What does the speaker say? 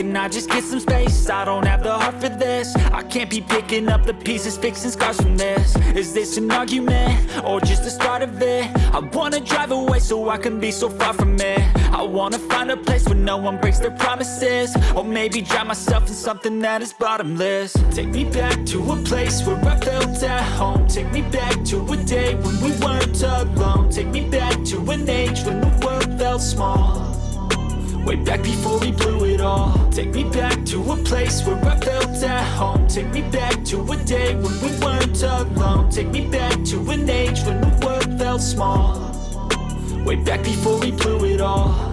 can I just get some space? I don't have the heart for this. I can't be picking up the pieces, fixing scars from this. Is this an argument, or just the start of it? I wanna drive away so I can be so far from it. I wanna find a place where no one breaks their promises, or maybe drown myself in something that is bottomless. Take me back to a place where I felt at home. Take me back to a day when we weren't alone. Take me back to an age when the world felt small, way back before we blew it all. Take me back to a place where I felt at home. Take me back to a day when we weren't alone. Take me back to an age when the world felt small, way back before we blew it all.